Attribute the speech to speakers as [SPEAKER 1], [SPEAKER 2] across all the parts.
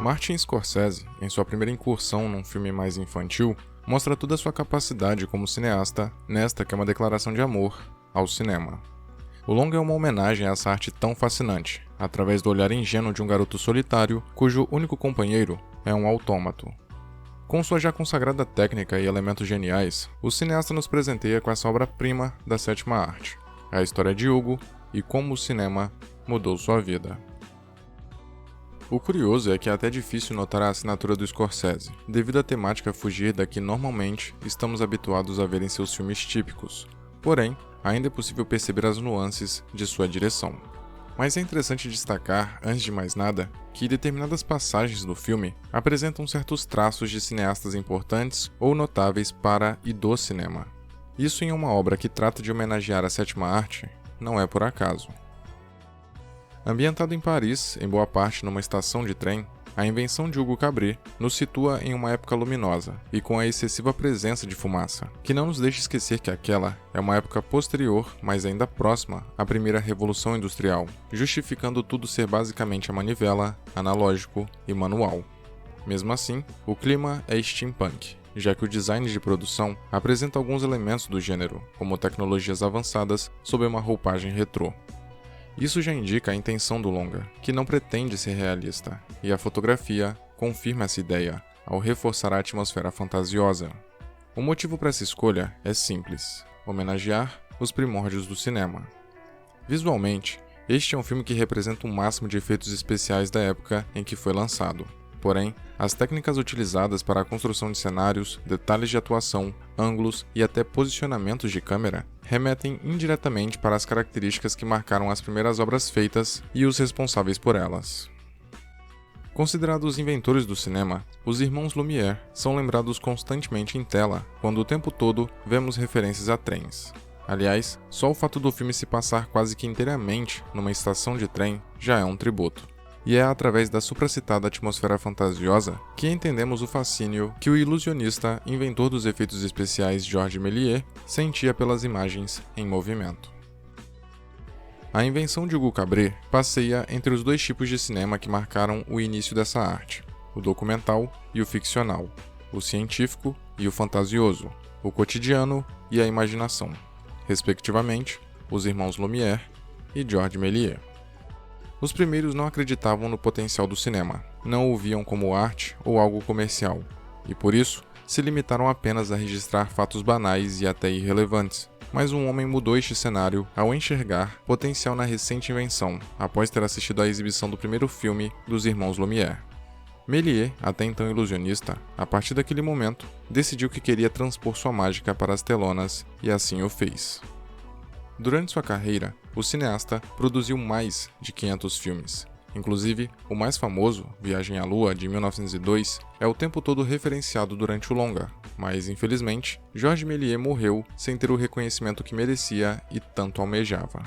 [SPEAKER 1] Martin Scorsese, em sua primeira incursão num filme mais infantil, mostra toda a sua capacidade como cineasta nesta que é uma declaração de amor ao cinema. O longa é uma homenagem a essa arte tão fascinante, através do olhar ingênuo de um garoto solitário cujo único companheiro é um autômato. Com sua já consagrada técnica e elementos geniais, o cineasta nos presenteia com essa obra-prima da sétima arte, a história de Hugo e como o cinema mudou sua vida. O curioso é que é até difícil notar a assinatura do Scorsese, devido à temática fugir da que normalmente estamos habituados a ver em seus filmes típicos. Porém, ainda é possível perceber as nuances de sua direção. Mas é interessante destacar, antes de mais nada, que determinadas passagens do filme apresentam certos traços de cineastas importantes ou notáveis para e do cinema. Isso em uma obra que trata de homenagear a sétima arte não é por acaso. Ambientado em Paris, em boa parte numa estação de trem, a invenção de Hugo Cabret nos situa em uma época luminosa e com a excessiva presença de fumaça, que não nos deixa esquecer que aquela é uma época posterior, mas ainda próxima, à primeira Revolução Industrial, justificando tudo ser basicamente a manivela, analógico e manual. Mesmo assim, o clima é steampunk, já que o design de produção apresenta alguns elementos do gênero, como tecnologias avançadas sob uma roupagem retrô. Isso já indica a intenção do longa, que não pretende ser realista, e a fotografia confirma essa ideia, ao reforçar a atmosfera fantasiosa. O motivo para essa escolha é simples: homenagear os primórdios do cinema. Visualmente, este é um filme que representa o máximo de efeitos especiais da época em que foi lançado. Porém, as técnicas utilizadas para a construção de cenários, detalhes de atuação, ângulos e até posicionamentos de câmera remetem indiretamente para as características que marcaram as primeiras obras feitas e os responsáveis por elas. Considerados os inventores do cinema, os irmãos Lumière são lembrados constantemente em tela, quando o tempo todo vemos referências a trens. Aliás, só o fato do filme se passar quase que inteiramente numa estação de trem já é um tributo. E é através da supracitada atmosfera fantasiosa que entendemos o fascínio que o ilusionista, inventor dos efeitos especiais Georges Méliès, sentia pelas imagens em movimento. A invenção de Hugo Cabret passeia entre os dois tipos de cinema que marcaram o início dessa arte: o documental e o ficcional, o científico e o fantasioso, o cotidiano e a imaginação, respectivamente, os irmãos Lumière e Georges Méliès. Os primeiros não acreditavam no potencial do cinema, não o viam como arte ou algo comercial, e por isso se limitaram apenas a registrar fatos banais e até irrelevantes. Mas um homem mudou este cenário ao enxergar potencial na recente invenção, após ter assistido à exibição do primeiro filme dos irmãos Lumière. Méliès, até então ilusionista, a partir daquele momento, decidiu que queria transpor sua mágica para as telonas e assim o fez. Durante sua carreira, o cineasta produziu mais de 500 filmes. Inclusive, o mais famoso, Viagem à Lua, de 1902, é o tempo todo referenciado durante o longa, mas infelizmente, Georges Méliès morreu sem ter o reconhecimento que merecia e tanto almejava.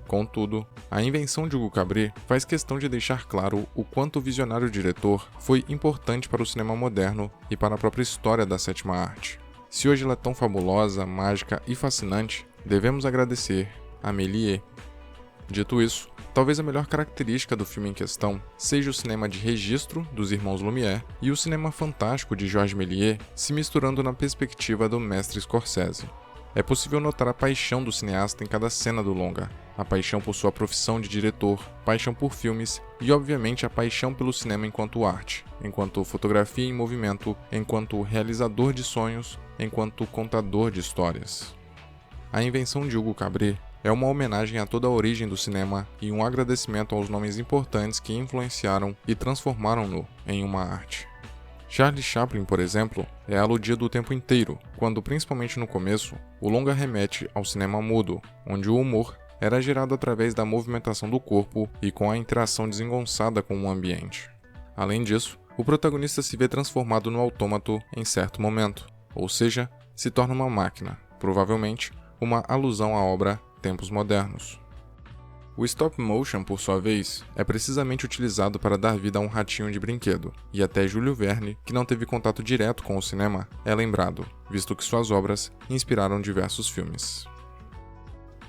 [SPEAKER 1] Contudo, a invenção de Hugo Cabret faz questão de deixar claro o quanto o visionário diretor foi importante para o cinema moderno e para a própria história da sétima arte. Se hoje ela é tão fabulosa, mágica e fascinante, devemos agradecer a Méliès. Dito isso, talvez a melhor característica do filme em questão seja o cinema de registro dos irmãos Lumière e o cinema fantástico de Georges Méliès se misturando na perspectiva do mestre Scorsese. É possível notar a paixão do cineasta em cada cena do longa, a paixão por sua profissão de diretor, paixão por filmes e, obviamente, a paixão pelo cinema enquanto arte, enquanto fotografia em movimento, enquanto realizador de sonhos, enquanto contador de histórias. A invenção de Hugo Cabret é uma homenagem a toda a origem do cinema e um agradecimento aos nomes importantes que influenciaram e transformaram-no em uma arte. Charlie Chaplin, por exemplo, é aludido o tempo inteiro, quando, principalmente no começo, o longa remete ao cinema mudo, onde o humor era gerado através da movimentação do corpo e com a interação desengonçada com o ambiente. Além disso, o protagonista se vê transformado no autômato em certo momento, ou seja, se torna uma máquina, provavelmente uma alusão à obra Tempos Modernos. O stop motion, por sua vez, é precisamente utilizado para dar vida a um ratinho de brinquedo, e até Júlio Verne, que não teve contato direto com o cinema, é lembrado, visto que suas obras inspiraram diversos filmes.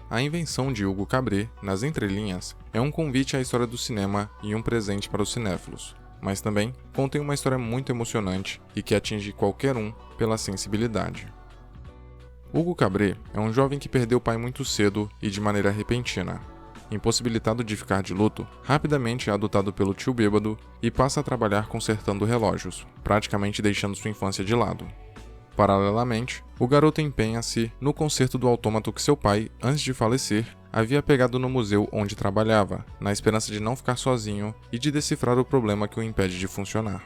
[SPEAKER 1] A invenção de Hugo Cabret, nas entrelinhas, é um convite à história do cinema e um presente para os cinéfilos, mas também contém uma história muito emocionante e que atinge qualquer um pela sensibilidade. Hugo Cabret é um jovem que perdeu o pai muito cedo e de maneira repentina. Impossibilitado de ficar de luto, rapidamente é adotado pelo tio bêbado e passa a trabalhar consertando relógios, praticamente deixando sua infância de lado. Paralelamente, o garoto empenha-se no conserto do autômato que seu pai, antes de falecer, havia pegado no museu onde trabalhava, na esperança de não ficar sozinho e de decifrar o problema que o impede de funcionar.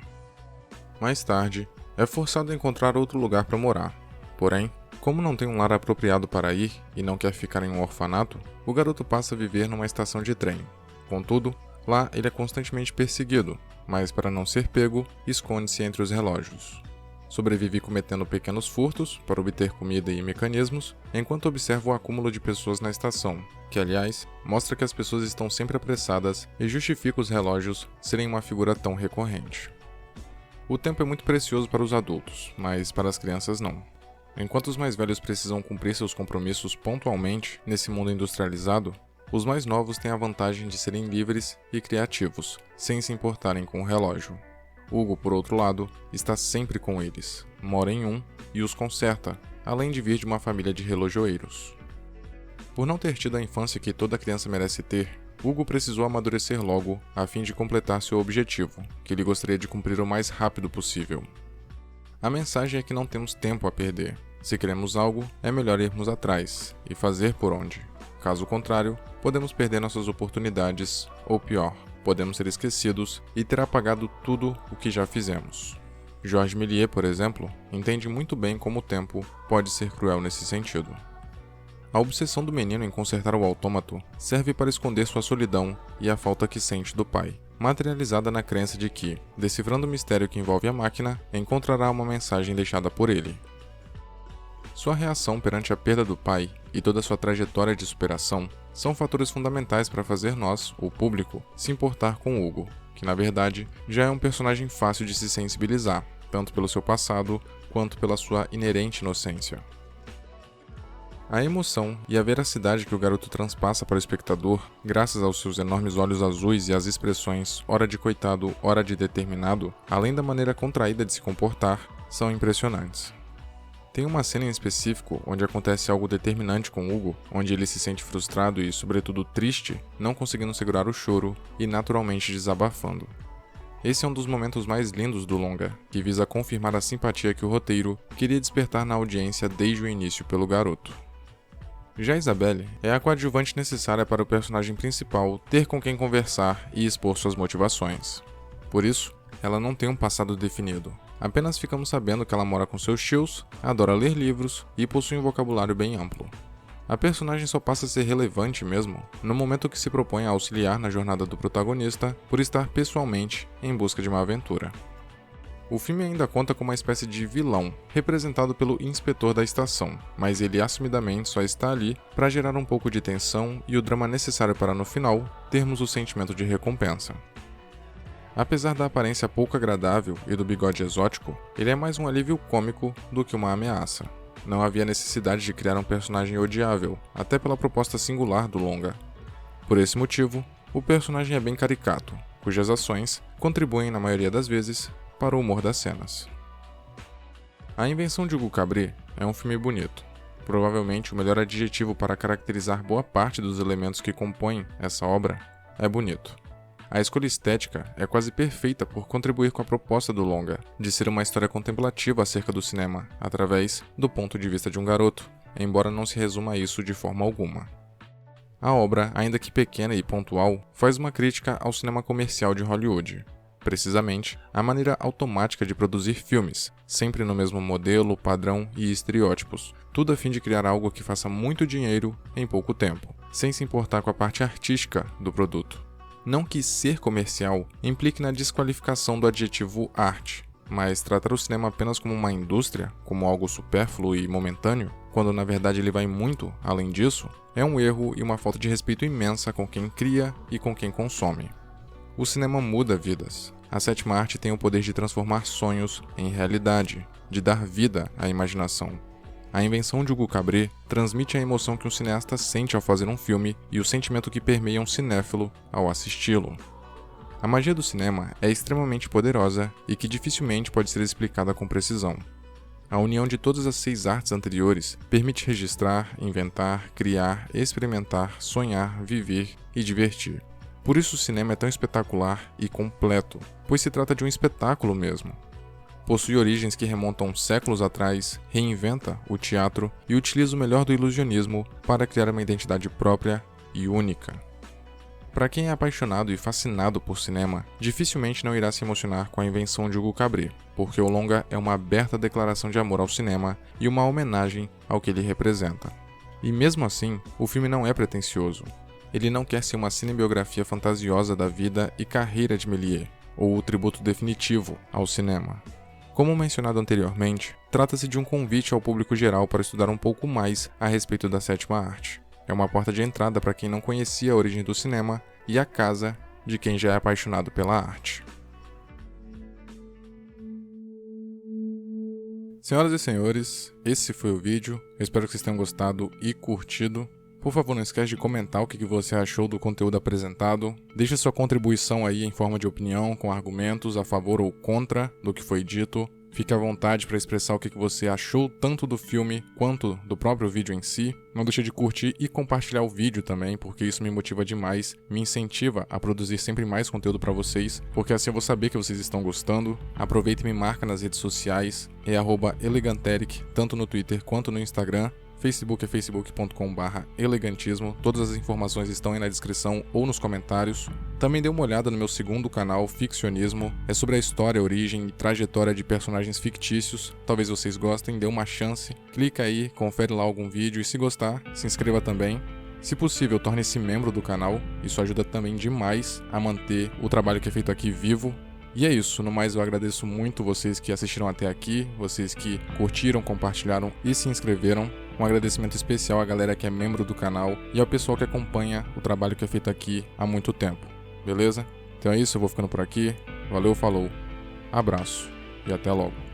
[SPEAKER 1] Mais tarde, é forçado a encontrar outro lugar para morar. Porém, como não tem um lar apropriado para ir e não quer ficar em um orfanato, o garoto passa a viver numa estação de trem. Contudo, lá ele é constantemente perseguido, mas para não ser pego, esconde-se entre os relógios. Sobrevive cometendo pequenos furtos para obter comida e mecanismos, enquanto observa o acúmulo de pessoas na estação, que aliás, mostra que as pessoas estão sempre apressadas e justifica os relógios serem uma figura tão recorrente. O tempo é muito precioso para os adultos, mas para as crianças não. Enquanto os mais velhos precisam cumprir seus compromissos pontualmente nesse mundo industrializado, os mais novos têm a vantagem de serem livres e criativos, sem se importarem com o relógio. Hugo, por outro lado, está sempre com eles, mora em um e os conserta, além de vir de uma família de relojoeiros. Por não ter tido a infância que toda criança merece ter, Hugo precisou amadurecer logo a fim de completar seu objetivo, que ele gostaria de cumprir o mais rápido possível. A mensagem é que não temos tempo a perder. Se queremos algo, é melhor irmos atrás e fazer por onde. Caso contrário, podemos perder nossas oportunidades, ou pior, podemos ser esquecidos e ter apagado tudo o que já fizemos. Georges Méliès, por exemplo, entende muito bem como o tempo pode ser cruel nesse sentido. A obsessão do menino em consertar o autômato serve para esconder sua solidão e a falta que sente do pai, materializada na crença de que, decifrando o mistério que envolve a máquina, encontrará uma mensagem deixada por ele. Sua reação perante a perda do pai e toda sua trajetória de superação são fatores fundamentais para fazer nós, o público, se importar com Hugo, que na verdade já é um personagem fácil de se sensibilizar, tanto pelo seu passado quanto pela sua inerente inocência. A emoção e a veracidade que o garoto transpassa para o espectador, graças aos seus enormes olhos azuis e às expressões ora de coitado, ora de determinado, além da maneira contraída de se comportar, são impressionantes. Tem uma cena em específico onde acontece algo determinante com Hugo, onde ele se sente frustrado e, sobretudo, triste, não conseguindo segurar o choro e naturalmente desabafando. Esse é um dos momentos mais lindos do longa, que visa confirmar a simpatia que o roteiro queria despertar na audiência desde o início pelo garoto. Já Isabelle é a coadjuvante necessária para o personagem principal ter com quem conversar e expor suas motivações. Por isso, ela não tem um passado definido. Apenas ficamos sabendo que ela mora com seus tios, adora ler livros e possui um vocabulário bem amplo. A personagem só passa a ser relevante mesmo no momento que se propõe a auxiliar na jornada do protagonista por estar pessoalmente em busca de uma aventura. O filme ainda conta com uma espécie de vilão, representado pelo inspetor da estação, mas ele assumidamente só está ali para gerar um pouco de tensão e o drama necessário para no final termos o sentimento de recompensa. Apesar da aparência pouco agradável e do bigode exótico, ele é mais um alívio cômico do que uma ameaça. Não havia necessidade de criar um personagem odiável, até pela proposta singular do longa. Por esse motivo, o personagem é bem caricato, cujas ações contribuem na maioria das vezes para o humor das cenas. A Invenção de Hugo Cabret é um filme bonito. Provavelmente o melhor adjetivo para caracterizar boa parte dos elementos que compõem essa obra é bonito. A escolha estética é quase perfeita por contribuir com a proposta do longa, de ser uma história contemplativa acerca do cinema, através do ponto de vista de um garoto, embora não se resuma a isso de forma alguma. A obra, ainda que pequena e pontual, faz uma crítica ao cinema comercial de Hollywood. Precisamente, a maneira automática de produzir filmes, sempre no mesmo modelo, padrão e estereótipos, tudo a fim de criar algo que faça muito dinheiro em pouco tempo, sem se importar com a parte artística do produto. Não que ser comercial implique na desqualificação do adjetivo arte, mas tratar o cinema apenas como uma indústria, como algo supérfluo e momentâneo, quando na verdade ele vai muito além disso, é um erro e uma falta de respeito imensa com quem cria e com quem consome. O cinema muda vidas. A sétima arte tem o poder de transformar sonhos em realidade, de dar vida à imaginação. A Invenção de Hugo Cabret transmite a emoção que um cineasta sente ao fazer um filme e o sentimento que permeia um cinéfilo ao assisti-lo. A magia do cinema é extremamente poderosa e que dificilmente pode ser explicada com precisão. A união de todas as 6 artes anteriores permite registrar, inventar, criar, experimentar, sonhar, viver e divertir. Por isso o cinema é tão espetacular e completo, pois se trata de um espetáculo mesmo. Possui origens que remontam séculos atrás, reinventa o teatro e utiliza o melhor do ilusionismo para criar uma identidade própria e única. Para quem é apaixonado e fascinado por cinema, dificilmente não irá se emocionar com a invenção de Hugo Cabret, porque o longa é uma aberta declaração de amor ao cinema e uma homenagem ao que ele representa. E mesmo assim, o filme não é pretensioso. Ele não quer ser uma cinebiografia fantasiosa da vida e carreira de Méliès, ou o tributo definitivo ao cinema. Como mencionado anteriormente, trata-se de um convite ao público geral para estudar um pouco mais a respeito da 7ª arte. É uma porta de entrada para quem não conhecia a origem do cinema e a casa de quem já é apaixonado pela arte. Senhoras e senhores, esse foi o vídeo. Eu espero que vocês tenham gostado e curtido. Por favor, não esquece de comentar o que você achou do conteúdo apresentado. Deixe sua contribuição aí em forma de opinião, com argumentos a favor ou contra do que foi dito. Fique à vontade para expressar o que você achou tanto do filme quanto do próprio vídeo em si. Não deixe de curtir e compartilhar o vídeo também, porque isso me motiva demais, me incentiva a produzir sempre mais conteúdo para vocês, porque assim eu vou saber que vocês estão gostando. Aproveita e me marca nas redes sociais, é @eleganteric, tanto no Twitter quanto no Instagram. Facebook é facebook.com/elegantismo. Todas as informações estão aí na descrição ou nos comentários. Também dê uma olhada no meu segundo canal, Ficcionismo. É sobre a história, origem e trajetória de personagens fictícios. Talvez vocês gostem, dê uma chance. Clica aí, confere lá algum vídeo e se gostar, se inscreva também. Se possível, torne-se membro do canal. Isso ajuda também demais a manter o trabalho que é feito aqui vivo. E é isso, no mais eu agradeço muito vocês que assistiram até aqui, vocês que curtiram, compartilharam e se inscreveram. Um agradecimento especial à galera que é membro do canal e ao pessoal que acompanha o trabalho que é feito aqui há muito tempo, beleza? Então é isso, eu vou ficando por aqui. Valeu, falou, abraço e até logo.